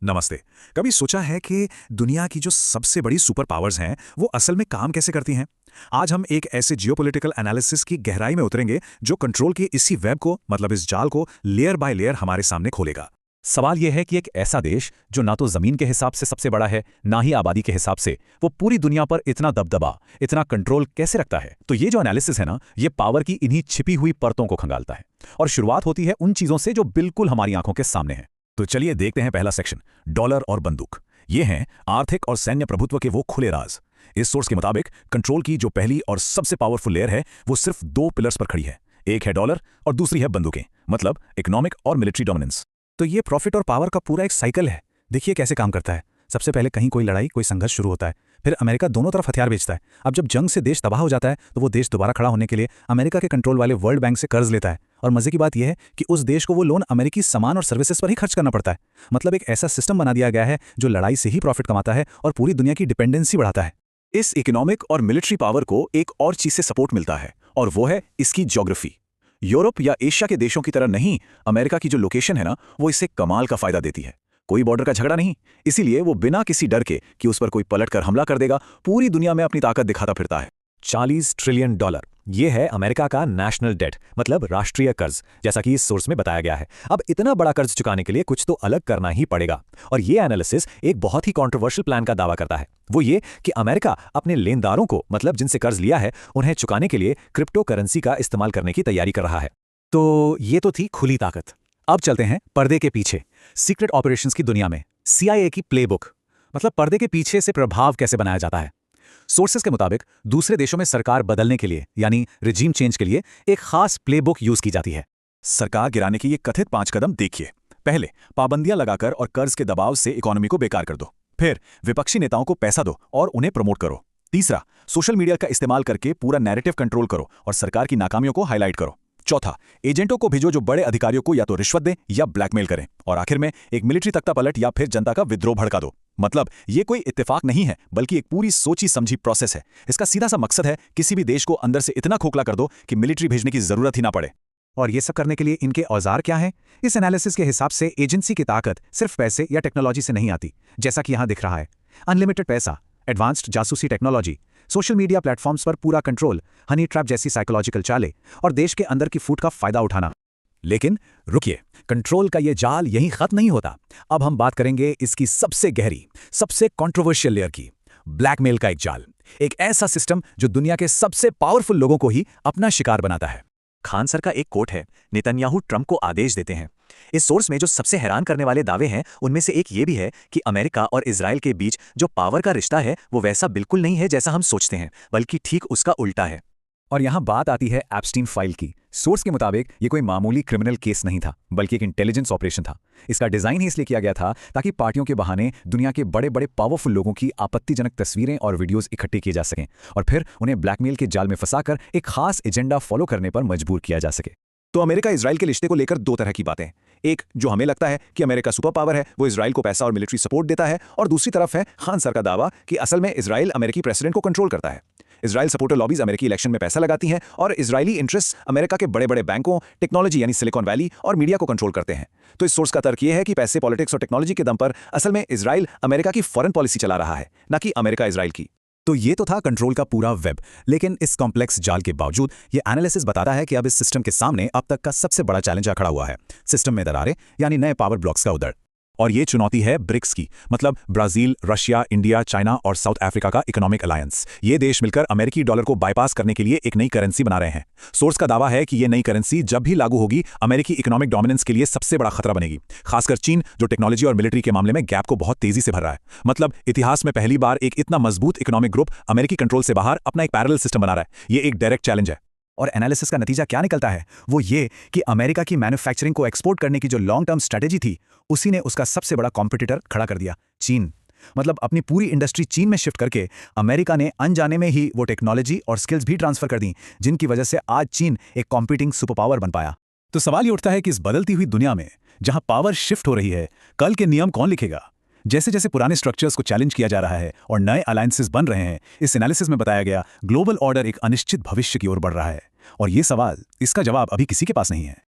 नमस्ते। कभी सोचा है कि दुनिया की जो सबसे बड़ी सुपर पावर्स हैं वो असल में काम कैसे करती हैं? आज हम एक ऐसे जियोपॉलिटिकल एनालिसिस की गहराई में उतरेंगे जो कंट्रोल के इसी वेब को मतलब इस जाल को लेयर बाय लेयर हमारे सामने खोलेगा। सवाल यह है कि एक ऐसा देश जो ना तो जमीन के हिसाब से सबसे बड़ा है ना ही आबादी के हिसाब से, वो पूरी दुनिया पर इतना दबदबा, इतना कंट्रोल कैसे रखता है। तो ये जो एनालिसिस है ना, ये पावर की इन्हीं छिपी हुई परतों को खंगालता है। और शुरुआत होती है उन चीजों से जो बिल्कुल हमारी आंखों के सामने है। तो चलिए देखते हैं पहला सेक्शन, डॉलर और बंदूक। ये हैं आर्थिक और सैन्य प्रभुत्व के वो खुले राज। इस सोर्स के मुताबिक कंट्रोल की जो पहली और सबसे पावरफुल लेयर है वो सिर्फ दो पिलर्स पर खड़ी है। एक है डॉलर और दूसरी है बंदूकें, मतलब इकोनॉमिक और मिलिट्री डोमिनेंस। तो ये प्रॉफिट और पावर का पूरा एक साइकिल है। देखिए कैसे काम करता है। सबसे पहले कहीं कोई लड़ाई, कोई संघर्ष शुरू होता है, फिर अमेरिका दोनों तरफ हथियार बेचता है। अब जब जंग से देश तबाह हो जाता है तो वो देश दोबारा खड़ा होने के लिए अमेरिका के कंट्रोल वाले वर्ल्ड बैंक से कर्ज लेता है। और मजे की बात यह है कि उस देश को वो लोन अमेरिकी सामान और सर्विसेज पर ही खर्च करना पड़ता है। मतलब एक ऐसा सिस्टम बना दिया गया है जो लड़ाई से ही प्रॉफिट कमाता है और पूरी दुनिया की डिपेंडेंसी बढ़ाता है। इस इकोनॉमिक और मिलिट्री पावर को एक और चीज से सपोर्ट मिलता है और वो है इसकी ज्योग्राफी। यूरोप या एशिया के देशों की तरह नहीं, अमेरिका की जो लोकेशन है ना, वो इसे कमाल का फायदा देती है। कोई बॉर्डर का झगड़ा नहीं, इसीलिए वो बिना किसी डर के कि उस पर कोई पलट कर हमला कर देगा, पूरी दुनिया में अपनी ताकत दिखाता फिरता है। $40 ट्रिलियन, ये है अमेरिका का नेशनल डेट, मतलब राष्ट्रीय कर्ज, जैसा कि इस सोर्स में बताया गया है। अब इतना बड़ा कर्ज चुकाने के लिए कुछ तो अलग करना ही पड़ेगा। और ये एनालिसिस एक बहुत ही कंट्रोवर्शियल प्लान का दावा करता है। वो ये कि अमेरिका अपने लेनदारों को, मतलब जिनसे कर्ज लिया है, उन्हें चुकाने के लिए क्रिप्टो करेंसी का इस्तेमाल करने की तैयारी कर रहा है। तो ये तो थी खुली ताकत। अब चलते हैं पर्दे के पीछे, सीक्रेट ऑपरेशंस की दुनिया में। CIA की प्लेबुक, मतलब पर्दे के पीछे से प्रभाव कैसे बनाया जाता है। सोर्सेस के मुताबिक दूसरे देशों में सरकार बदलने के लिए, यानी रिजीम चेंज के लिए, एक खास प्लेबुक यूज की जाती है। सरकार गिराने के ये कथित 5 कदम देखिए। पहले, पाबंदियां लगाकर और कर्ज के दबाव से इकोनॉमी को बेकार कर दो। फिर विपक्षी नेताओं को पैसा दो और उन्हें प्रमोट करो। तीसरा, सोशल मीडिया का इस्तेमाल करके पूरा नैरेटिव कंट्रोल करो और सरकार की नाकामियों को हाईलाइट करो। चौथा, एजेंटों को भेजो जो बड़े अधिकारियों को या तो रिश्वत दें या ब्लैकमेल करें। और आखिर में एक मिलिट्री तख्तापलट या फिर जनता का विद्रोह भड़का दो। मतलब ये कोई इत्तेफाक नहीं है, बल्कि एक पूरी सोची समझी प्रोसेस है। इसका सीधा सा मकसद है किसी भी देश को अंदर से इतना खोखला कर दो कि मिलिट्री भेजने की जरूरत ही ना पड़े। और ये सब करने के लिए इनके औजार क्या हैं? इस एनालिसिस के हिसाब से एजेंसी की ताकत सिर्फ पैसे या टेक्नोलॉजी से नहीं आती, जैसा कि यहां दिख रहा है। अनलिमिटेड पैसा, एडवांस्ड जासूसी टेक्नोलॉजी, सोशल मीडिया प्लेटफॉर्म्स पर पूरा कंट्रोल, हनी ट्रैप जैसी साइकोलॉजिकल चालें और देश के अंदर की फूट का फायदा उठाना। लेकिन रुकिए, कंट्रोल का ये जाल यहीं खत्म नहीं होता। अब हम बात करेंगे इसकी सबसे गहरी, सबसे कंट्रोवर्शियल लेयर की, ब्लैकमेल का एक जाल। एक ऐसा सिस्टम जो दुनिया के सबसे पावरफुल लोगों को ही अपना शिकार बनाता है। खान सर का एक कोट है, नेतन्याहू ट्रंप को आदेश देते हैं। इस सोर्स में जो सबसे हैरान करने वाले दावे हैं उनमें से एक ये भी है कि अमेरिका और इजराइल के बीच जो पावर का रिश्ता है वो वैसा बिल्कुल नहीं है जैसा हम सोचते हैं, बल्कि ठीक उसका उल्टा है। और यहां बात आती है एप्स्टीन फाइल की। सोर्स के मुताबिक ये कोई मामूली क्रिमिनल केस नहीं था, बल्कि एक इंटेलिजेंस ऑपरेशन था। इसका डिजाइन ही इसलिए किया गया था ताकि पार्टियों के बहाने दुनिया के बड़े बड़े पावरफुल लोगों की आपत्तिजनक तस्वीरें और वीडियोस इकट्ठी की जा सकें और फिर उन्हें ब्लैकमेल के जाल में फंसाकर एक खास एजेंडा फॉलो करने पर मजबूर किया जा सके। तो अमेरिका इजराइल के रिश्ते को लेकर दो तरह की बातें। एक, जो हमें लगता है कि अमेरिका सुपर पावर है, वो इजराइल को पैसा और मिलिट्री सपोर्ट देता है, और दूसरी तरफ है खान सर का दावा कि असल में इजराइल अमेरिकी प्रेसिडेंट को कंट्रोल करता है। इजराइल सपोर्टर लॉबीज अमेरिकी इलेक्शन में पैसा लगाती हैं और इजरायली इंटरेस्ट अमेरिका के बड़े बड़े बैंकों, टेक्नोलॉजी यानी सिलिकॉन वैली और मीडिया को कंट्रोल करते हैं। तो इस सोर्स का तर्क यह है कि पैसे, पॉलिटिक्स और टेक्नोलॉजी के दम पर असल में इजराइल अमेरिका की फॉरेन पॉलिसी चला रहा है, न कि अमेरिका इजराइल की। तो ये तो था कंट्रोल का पूरा वेब। लेकिन इस कॉम्प्लेक्स जाल के बावजूद ये एनालिसिस बताता है कि अब इस सिस्टम के सामने अब तक का सबसे बड़ा चैलेंज खड़ा हुआ है, सिस्टम में दरारें, यानी नए पावर ब्लॉक्स का उदय। और ये चुनौती है ब्रिक्स की, मतलब ब्राजील, रशिया, इंडिया, चाइना और साउथ अफ्रीका का इकोनॉमिक अलायंस। ये देश मिलकर अमेरिकी डॉलर को बाईपास करने के लिए एक नई करेंसी बना रहे हैं। सोर्स का दावा है कि ये नई करेंसी जब भी लागू होगी, अमेरिकी इकोनॉमिक डोमिनेंस के लिए सबसे बड़ा खतरा बनेगी, खासकर चीन, जो टेक्नोलॉजी और मिलिट्री के मामले में गैप को बहुत तेजी से भर रहा है। मतलब इतिहास में पहली बार एक इतना मजबूत इकोनॉमिक ग्रुप अमेरिकी कंट्रोल से बाहर अपना एक पैरेलल सिस्टम बना रहा है। ये एक डायरेक्ट चैलेंज है। और एनालिसिस का नतीजा क्या निकलता है? वो ये कि अमेरिका की मैन्युफैक्चरिंग को एक्सपोर्ट करने की जो लॉन्ग टर्म स्ट्रेटेजी थी, उसी ने उसका सबसे बड़ा कॉम्पिटिटर खड़ा कर दिया, चीन। मतलब अपनी पूरी इंडस्ट्री चीन में शिफ्ट करके अमेरिका ने अनजाने में ही वो टेक्नोलॉजी और स्किल्स भी ट्रांसफर कर दी, जिनकी वजह से आज चीन एक कॉम्पिटिंग सुपर पावर बन पाया। तो सवाल ये उठता है कि इस बदलती हुई दुनिया में जहां पावर शिफ्ट हो रही है, कल के नियम कौन लिखेगा? जैसे जैसे पुराने स्ट्रक्चर्स को चैलेंज किया जा रहा है और नए अलायंसेस बन रहे हैं, इस एनालिसिस में बताया गया ग्लोबल ऑर्डर एक अनिश्चित भविष्य की ओर बढ़ रहा है। और ये सवाल, इसका जवाब अभी किसी के पास नहीं है।